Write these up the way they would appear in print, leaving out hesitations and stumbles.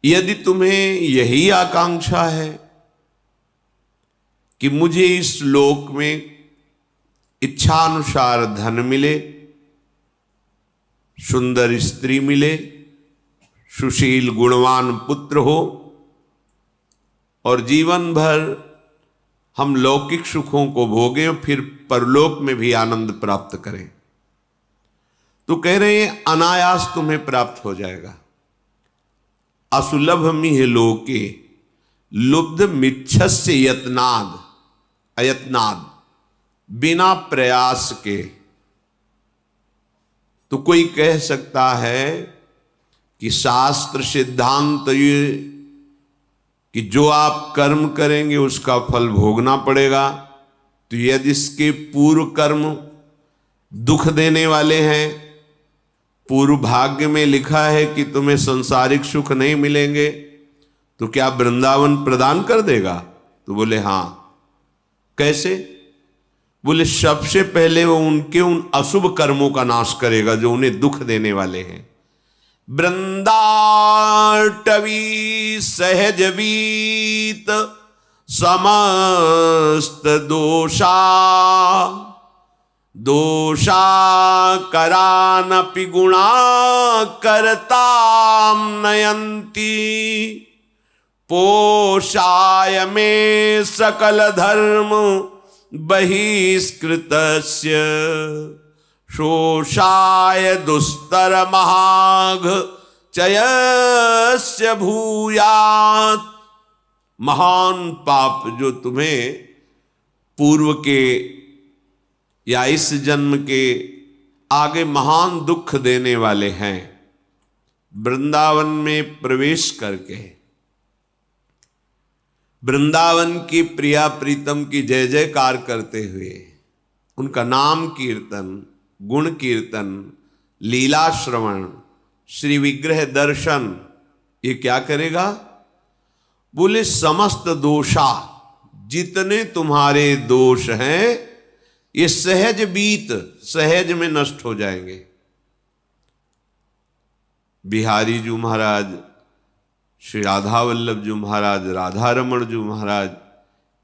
यदि तुम्हें यही आकांक्षा है कि मुझे इस लोक में इच्छानुसार धन मिले, सुंदर स्त्री मिले, सुशील गुणवान पुत्र हो और जीवन भर हम लौकिक सुखों को भोगें, फिर परलोक में भी आनंद प्राप्त करें, तो कह रहे हैं अनायास तुम्हें प्राप्त हो जाएगा। असुलभ मिह लोके लुब्ध मिच्छस्य यत्नाद, अयत्नाद, बिना प्रयास के। तो कोई कह सकता है कि शास्त्र सिद्धांत ये कि जो आप कर्म करेंगे उसका फल भोगना पड़ेगा, तो यदि इसके पूर्व कर्म दुख देने वाले हैं, पूर्व भाग्य में लिखा है कि तुम्हें सांसारिक सुख नहीं मिलेंगे, तो क्या वृंदावन प्रदान कर देगा? तो बोले हाँ। कैसे? बोले सबसे पहले वो उनके उन अशुभ कर्मों का नाश करेगा जो उन्हें दुख देने वाले हैं। वृंदाटवी सहजवीत समस्त दोषा, दोषा करानपि गुणा करताम नयंती, पोषाय में सकल धर्म बहिष्कृतस्य, शोषाय दुस्तर महाघ चयस्य भूयात्। महान पाप जो तुम्हें पूर्व के या इस जन्म के आगे महान दुख देने वाले हैं, वृंदावन में प्रवेश करके वृंदावन की प्रिया प्रीतम की जय जयकार करते हुए उनका नाम कीर्तन, गुण कीर्तन, लीला श्रवण, श्री विग्रह दर्शन, ये क्या करेगा? बोले समस्त दोषा, जितने तुम्हारे दोष हैं ये सहज बीत, सहज में नष्ट हो जाएंगे। बिहारी जी महाराज, श्री राधा वल्लभ जी महाराज, राधा रमण जी महाराज,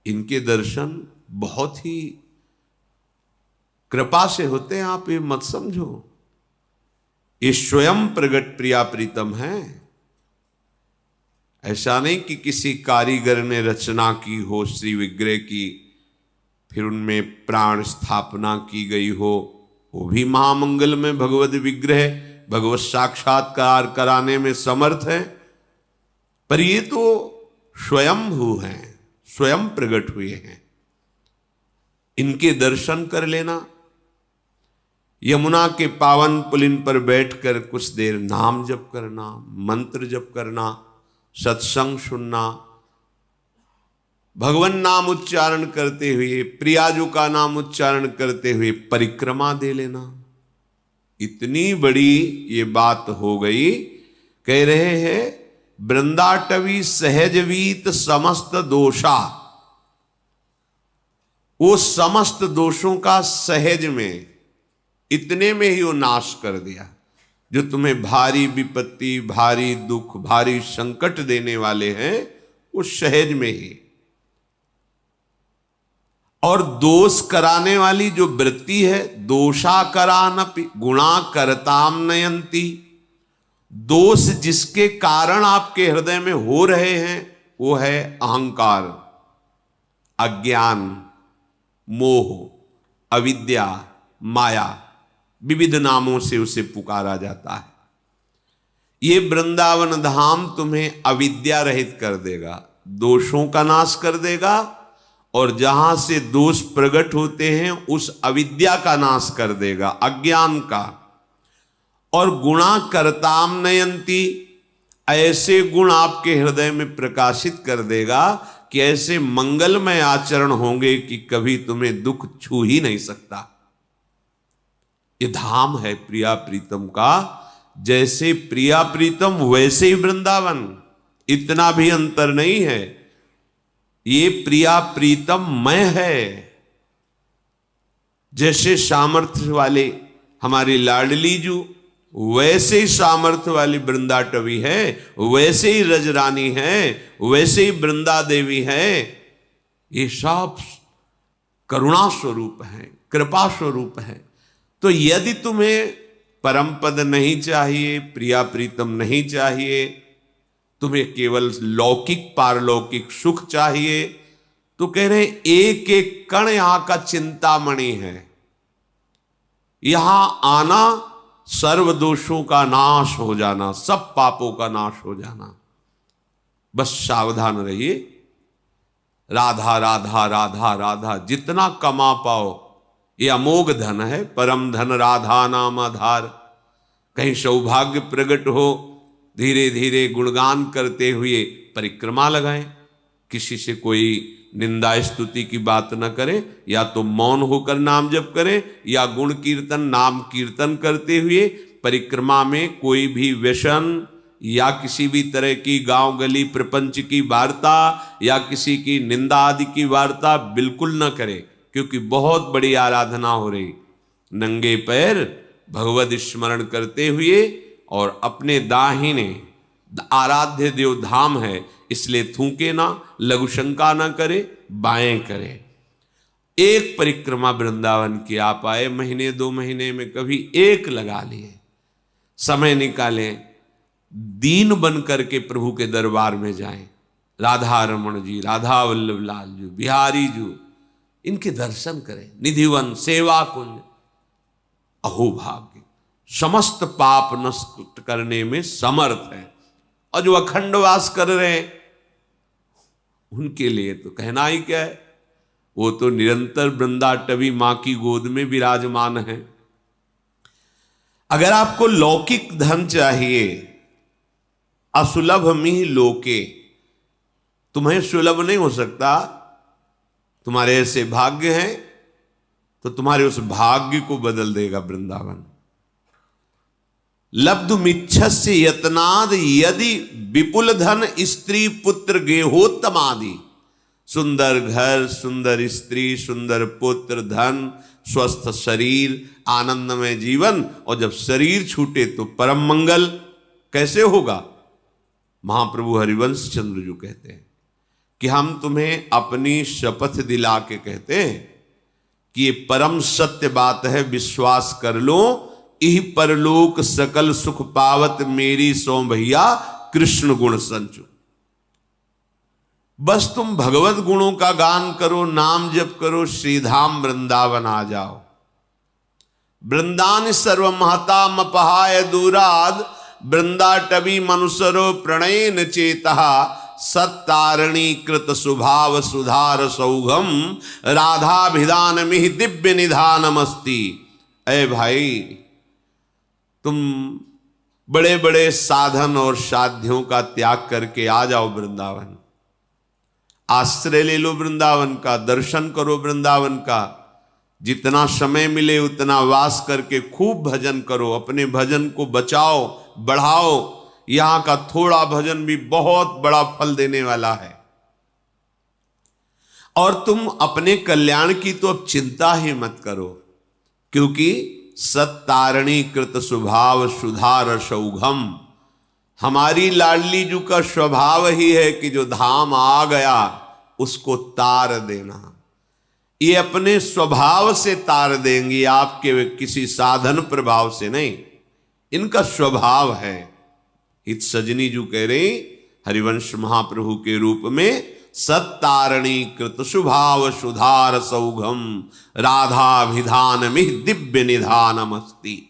इनके दर्शन बहुत ही कृपा से होते हैं। आप ये मत समझो, ये स्वयं प्रगट प्रिया प्रीतम है। ऐसा नहीं कि किसी कारीगर ने रचना की हो श्री विग्रह की, फिर उनमें प्राण स्थापना की गई हो। वो भी महामंगल में भगवत विग्रह, भगवत साक्षात्कार कराने में समर्थ है, पर ये तो स्वयंभू हैं, स्वयं प्रकट हुए हैं। इनके दर्शन कर लेना, यमुना के पावन पुलिन पर बैठकर कुछ देर नाम जप करना, मंत्र जप करना, सत्संग सुनना, भगवान नाम उच्चारण करते हुए, प्रियाजू का नाम उच्चारण करते हुए परिक्रमा दे लेना। इतनी बड़ी ये बात हो गई। कह रहे हैं वृंदाटवी सहजवीत समस्त दोषा, वो समस्त दोषों का सहज में, इतने में ही वो नाश कर दिया। जो तुम्हें भारी विपत्ति, भारी दुख, भारी संकट देने वाले हैं, वो सहज में ही। और दोष कराने वाली जो वृत्ति है, दोषा करानपि गुणा करताम नयंती, दोष जिसके कारण आपके हृदय में हो रहे हैं वो है अहंकार, अज्ञान, मोह, अविद्या, माया, विविध नामों से उसे पुकारा जाता है। ये वृंदावन धाम तुम्हें अविद्या रहित कर देगा, दोषों का नाश कर देगा, और जहां से दोष प्रकट होते हैं उस अविद्या का नाश कर देगा, अज्ञान का। और गुणा करताम नयंती, ऐसे गुण आपके हृदय में प्रकाशित कर देगा कि ऐसे मंगलमय आचरण होंगे कि कभी तुम्हें दुख छू ही नहीं सकता। ये धाम है प्रिया प्रीतम का। जैसे प्रिया प्रीतम वैसे ही वृंदावन, इतना भी अंतर नहीं है। ये प्रिया प्रीतम मय है। जैसे सामर्थ्य वाले हमारी लाडली जू, वैसे ही सामर्थ्य वाली वृंदाटवी है, वैसे ही रजरानी है, वैसे ही वृंदा देवी है। ये सब करुणा स्वरूप है, कृपा स्वरूप है। तो यदि तुम्हें परम पद नहीं चाहिए, प्रिया प्रीतम नहीं चाहिए, तुम्हें केवल लौकिक पारलौकिक सुख चाहिए, तो कह रहे हैं एक एक कण यहां का चिंतामणि है। यहां आना सर्व दोषों का नाश हो जाना, सब पापों का नाश हो जाना। बस सावधान रहिए। राधा राधा राधा राधा जितना कमा पाओ ये अमोघ धन है, परम धन राधा नाम आधार। कहीं सौभाग्य प्रकट हो, धीरे धीरे गुणगान करते हुए परिक्रमा लगाएं। किसी से कोई निंदा स्तुति की बात न करें, या तो मौन होकर नाम जप करें, या गुण कीर्तन नाम कीर्तन करते हुए परिक्रमा में कोई भी व्यसन या किसी भी तरह की गांव गली प्रपंच की वार्ता या किसी की निंदा आदि की वार्ता बिल्कुल न करें, क्योंकि बहुत बड़ी आराधना हो रही। नंगे पैर भगवद स्मरण करते हुए और अपने दाहिने आराध्य देव धाम है इसलिए थूके ना, लघु शंका ना करे, बाएं करे। एक परिक्रमा वृंदावन की आप आए, महीने 2 महीने में कभी एक लगा लिए, समय निकालें, दीन बन करके प्रभु के दरबार में जाएं। राधा रमण जी, राधा वल्लभ लाल जी, बिहारी जी, इनके दर्शन करें। निधिवन सेवा कुंज, अहो भाग्य, समस्त पाप नष्ट करने में समर्थ है। और जो अखंड वास कर रहे हैं उनके लिए तो कहना ही क्या है, वो तो निरंतर वृंदाटवी मां की गोद में विराजमान है। अगर आपको लौकिक धन चाहिए, असुलभ मिह लोके, तुम्हें सुलभ नहीं हो सकता, तुम्हारे ऐसे भाग्य हैं, तो तुम्हारे उस भाग्य को बदल देगा वृंदावन। लब्धुमिच्छस्य यत्नाद यदि विपुल धन स्त्री पुत्र गेहोत्तमादि। सुंदर घर, सुंदर स्त्री, सुंदर पुत्र, धन, स्वस्थ शरीर, आनंदमय जीवन, और जब शरीर छूटे तो परम मंगल कैसे होगा। महाप्रभु हरिवंश चंद्र जी कहते हैं कि हम तुम्हें अपनी शपथ दिला के कहते हैं कि ये परम सत्य बात है, विश्वास कर लो। इह परलोक सकल सुख पावत मेरी सो भैया कृष्ण गुण संचु। बस तुम भगवत गुणों का गान करो, नाम जप करो, श्रीधाम वृंदावन आ जाओ। वृंदान सर्व महता मपहाय दूराद, वृंदाटवी मनुसरो प्रणयन चेता, सत्तारणी कृत सुभाव सुधार सौघम, राधाभिधान मिहि दिव्य निधानमस्ति। ऐ भाई, तुम बड़े बड़े साधन और साध्यों का त्याग करके आ जाओ वृंदावन। आश्रय ले लो वृंदावन का, दर्शन करो वृंदावन का। जितना समय मिले उतना वास करके खूब भजन करो, अपने भजन को बचाओ, बढ़ाओ। यहां का थोड़ा भजन भी बहुत बड़ा फल देने वाला है। और तुम अपने कल्याण की तो अब चिंता ही मत करो, क्योंकि सत्तारणी कृत स्वभाव सुधार सौघम। हमारी लाडली जू का स्वभाव ही है कि जो धाम आ गया उसको तार देना। ये अपने स्वभाव से तार देंगी, आपके किसी साधन प्रभाव से नहीं, इनका स्वभाव है। इत सजनी जू कह रहे हरिवंश महाप्रभु के रूप में, सत्तारणी कृत स्वभाव सुधार सौघम, राधाभिधान मिह दिव्य निधानमस्ति।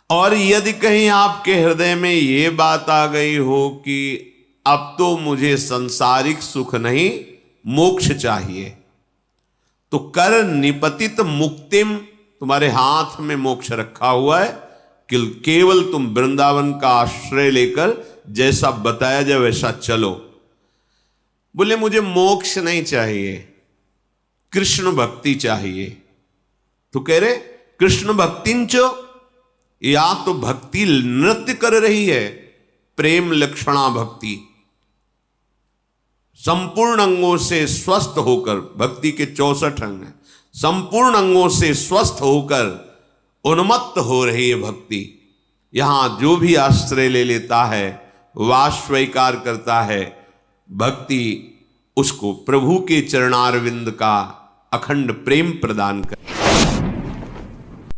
और यदि कहीं आपके हृदय में ये बात आ गई हो कि अब तो मुझे सांसारिक सुख नहीं, मोक्ष चाहिए, तो कर निपतित मुक्तिम, तुम्हारे हाथ में मोक्ष रखा हुआ है कि केवल तुम वृंदावन का आश्रय लेकर जैसा बताया जाए वैसा चलो। बोले मुझे मोक्ष नहीं चाहिए, कृष्ण भक्ति चाहिए। तो कह रहे कृष्ण भक्तिंच, या तो भक्ति नृत्य कर रही है, प्रेम लक्षणा भक्ति, संपूर्ण अंगों से स्वस्थ होकर, भक्ति के 64 अंग हैं, संपूर्ण अंगों से स्वस्थ होकर उन्मत्त हो रही है भक्ति। यहां जो भी आश्रय ले लेता है, वास स्वीकार करता है, भक्ति उसको प्रभु के चरणारविंद का अखंड प्रेम प्रदान कर।